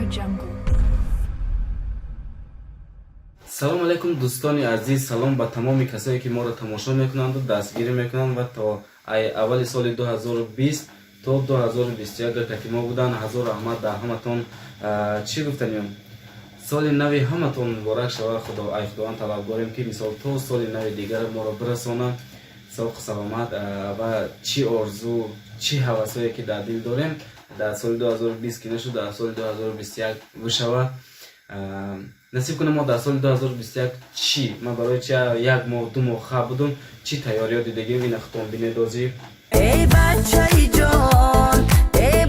Audiojungle. салом алайкум дӯстони азиз, салом ба тамоми касое ки моро тамошо мекунанду дастгирӣ мекунанд ва то аввали соли 2020 то 2021 ки мо буданд. ҳазор раҳмат дар ҳаматон. чӣ гуфтанем, соли нави ҳаматон муборак шава. Худованд талабгорем ки мисол то соли нави дигар моро бирасонад соху саломат ва чӣ орзу чӣ ҳавасое ки дар дил дорем дар соли 2020 ки нашуд дар соли 2021 бишава. насиб кунем мо дар соли 2021 чӣ ма барои чи як моҳ ду моҳ хаб будум чӣ тайёриё дидагим ина хутонбинедозӣ. эй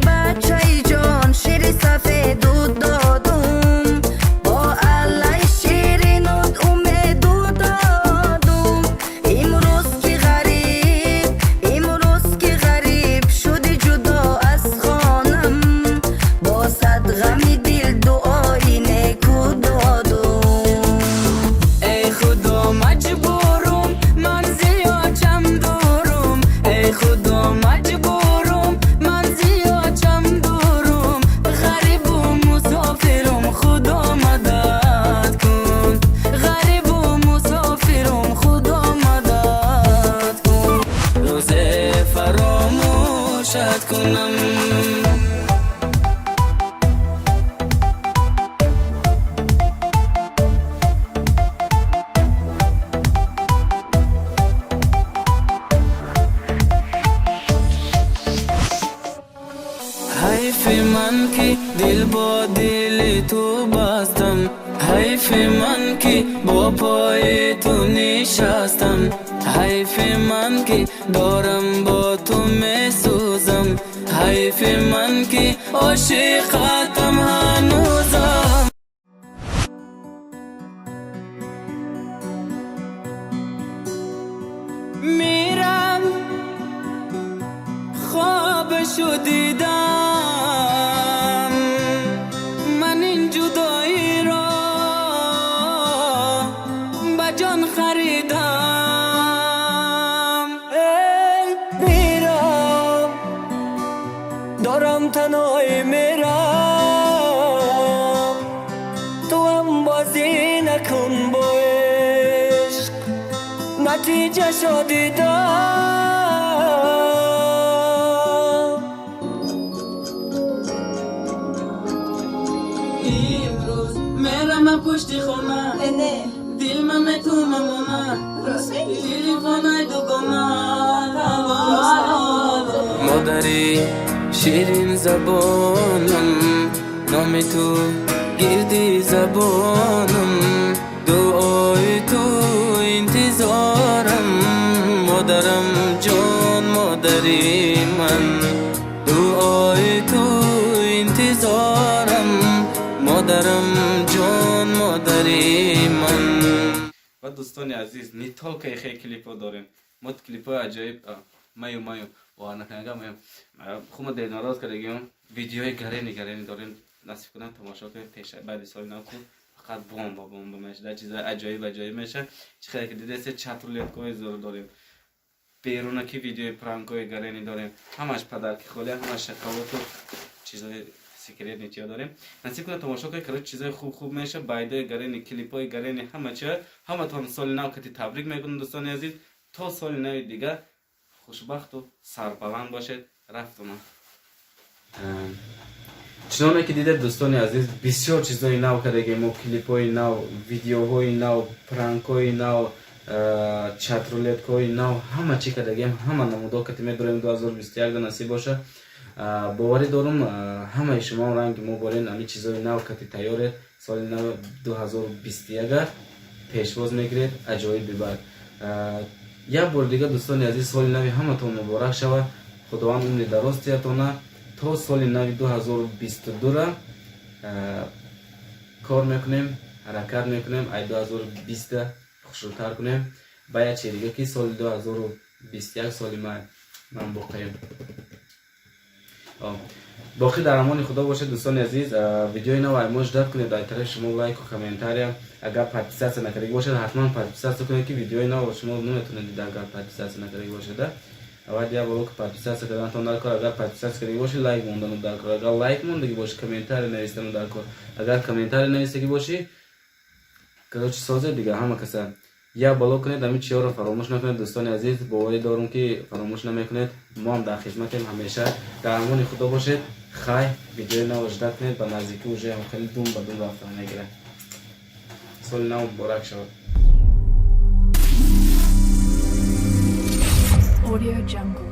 бачаи ҷон шири сафеду додум бо аллаи шириnud умеду додум имрӯз ки ғариб шуди ҷудо аз хонам бо сад ғами дил дуои неку додум эй худо маҷбурум ман зиёд чам дурум эй худо маҷбурум ман зиёд чам дурум ғарибу мусофирум худо мадад кун ғарибу мусофирум худо мадад кун рӯзе фаромӯшат кунам حیف من که دل با دل تو بستم حیف من که با پای تو نشستم حیف من که دارم با تو میسوزم حیف من که عاشقتم هنوزم میرم خوابشو دیدم من این جدایی را به جان خریدم میرم دارم تنهایی میرم تو هم بازی نکن با عشق نتیجه شو دیدم امروز میرم پشت خونه دل من تو ممونه تلفن دوگانه مادری شیرین زبانم نام تو گردی زبانم دعای تو انتظارم مادرم جان مادری من دعای تو انتظارم مادرم جان مادری من. و دوستانی عزیز نیتال که خیلی کلیپا داریم ما کلیپای عجایب مایو و نکنگا میم خوب دل ناراض کردیم ویدیوهای گرینی داریم نصیب کنم تماشا کنیم پیش بعد سال نکن فقط بمب میشه در چیزای عجایب میشه چه خیلی که دیده چترولیت کوی زور داریم بیرون کی ویدیو پرانکوی گرینی داریم همش پدر کی خالی همش شکلات و چیزای سیکرت نیچیا داریم نصیب کنم تماشا کنید که چیزای خوب میشه بایدای گرینی کلیپای گرینی همه چه همه تون سال نو کتی تبریک میگم دوستان عزیز تا سال نو دیگه خوشبخت و سربلند باشید. رفتم چنانه که دیدید دوستان عزیز بسیار چیزای نو کردیم ما کلیپای نو ویدیوهای نو پرانکای نو چترولت کوی نو همه چی کردیم همه نمودا که می‌داریم 2021 نصیب باشه. باوری دارم همه شما رنگ ما بارین امی چیزای نو که تیاره سال نو 2021 پیشواز میگیرید عجایب ببر. یک بار دیگه دوستان عزیز سال نو همتون مبارک شود. خداوند عمر دراز تیاتونه تا سال نو 2022 را کار میکنیم حرکت میکنیم ای 2020 خوشتر کنیم باید چه دیگه که سال 2021 سال من بقیم باقی در امان خدا باشه دوستان عزیز. ویدیوی نو ایموج داد کنید در طرف شما لایک و کامنتاری اگر پارتیسیپیت نکردید باشه حتما پارتیسیپیت کنید که ویدیوی نو شما نمیتونید دید اگر پارتیسیپیت نکردید باشه. اول یا بلوک پادکست کردن تو در کار اگر پادکست کردی باشی لایک موندن در کار اگر لایک موندگی باشی کامنتار نوشتن در کار اگر کامنتار نوشتگی باشی короче سازه دیگه همه کسا یا بلوک کنید همین چیزا رو فراموش نکنید دوستان عزیز باوری دارم که فراموش نمیکنید ما هم در خدمتیم همیشه در امان خدا باشید خیر ویدیو نو اجرا کنید به نزدیکی وجه هم خیلی دوم به دوم رفتن نگیره سال نو مبارک شود Audio Jungle.